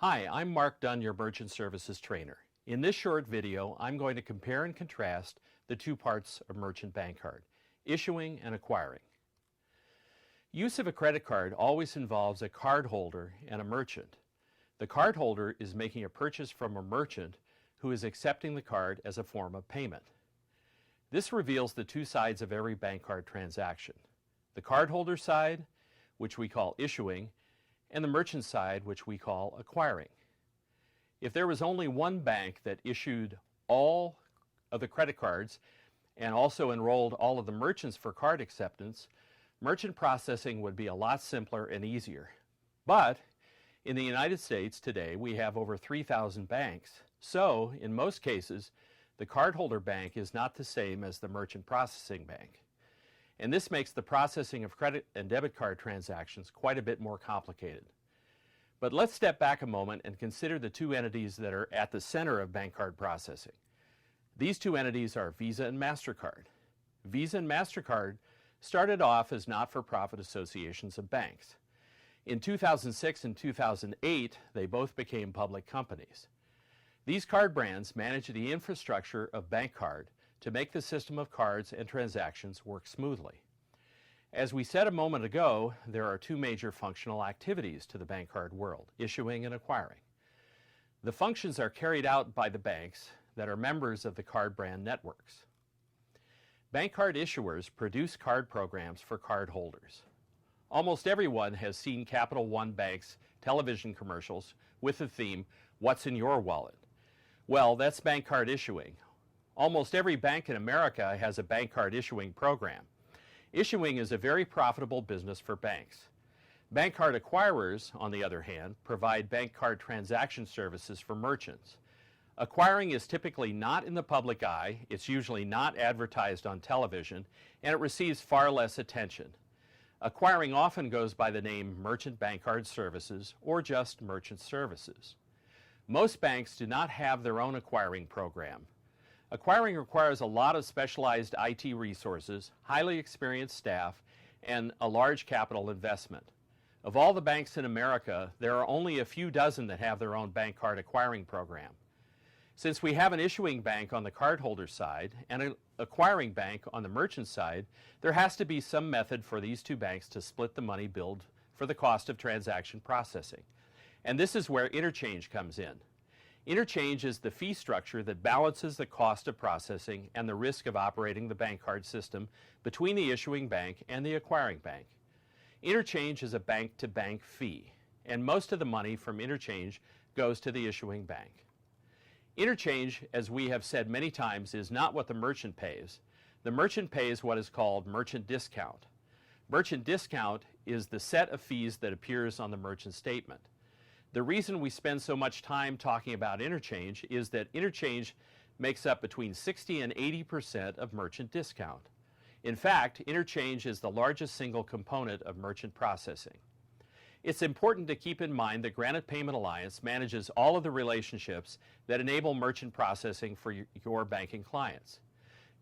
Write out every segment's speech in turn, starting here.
Hi, I'm Mark Dunn, your Merchant Services Trainer. In this short video, I'm going to compare and contrast the two parts of merchant bank card, issuing and acquiring. Use of a credit card always involves a cardholder and a merchant. The cardholder is making a purchase from a merchant who is accepting the card as a form of payment. This reveals the two sides of every bank card transaction. The cardholder side, which we call issuing, and the merchant side, which we call acquiring. If there was only one bank that issued all of the credit cards and also enrolled all of the merchants for card acceptance, merchant processing would be a lot simpler and easier. But in the United States today, we have over 3,000 banks. So in most cases, the cardholder bank is not the same as the merchant processing bank. And this makes the processing of credit and debit card transactions quite a bit more complicated. But let's step back a moment and consider the two entities that are at the center of bank card processing. These two entities are Visa and MasterCard. Visa and MasterCard started off as not-for-profit associations of banks. In 2006 and 2008, they both became public companies. These card brands manage the infrastructure of bank card to make the system of cards and transactions work smoothly. As we said a moment ago, there are two major functional activities to the bank card world, issuing and acquiring. The functions are carried out by the banks that are members of the card brand networks. Bank card issuers produce card programs for card holders. Almost everyone has seen Capital One Bank's television commercials with the theme, "What's in your wallet?" Well, that's bank card issuing. Almost every bank in America has a bank card issuing program. Issuing is a very profitable business for banks. Bank card acquirers, on the other hand, provide bank card transaction services for merchants. Acquiring is typically not in the public eye, it's usually not advertised on television, and it receives far less attention. Acquiring often goes by the name Merchant Bank Card Services or just Merchant Services. Most banks do not have their own acquiring program. Acquiring requires a lot of specialized IT resources, highly experienced staff, and a large capital investment. Of all the banks in America, there are only a few dozen that have their own bank card acquiring program. Since we have an issuing bank on the cardholder side and an acquiring bank on the merchant side, there has to be some method for these two banks to split the money billed for the cost of transaction processing. And this is where interchange comes in. Interchange is the fee structure that balances the cost of processing and the risk of operating the bank card system between the issuing bank and the acquiring bank. Interchange is a bank-to-bank fee, and most of the money from interchange goes to the issuing bank. Interchange, as we have said many times, is not what the merchant pays. The merchant pays what is called merchant discount. Merchant discount is the set of fees that appears on the merchant statement. The reason we spend so much time talking about interchange is that interchange makes up between 60 and 80% of merchant discount. In fact, interchange is the largest single component of merchant processing. It's important to keep in mind that Granite Payment Alliance manages all of the relationships that enable merchant processing for your banking clients.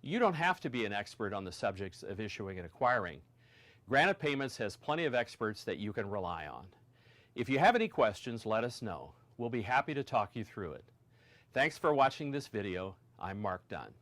You don't have to be an expert on the subjects of issuing and acquiring. Granite Payments has plenty of experts that you can rely on. If you have any questions, let us know. We'll be happy to talk you through it. Thanks for watching this video. I'm Mark Dunn.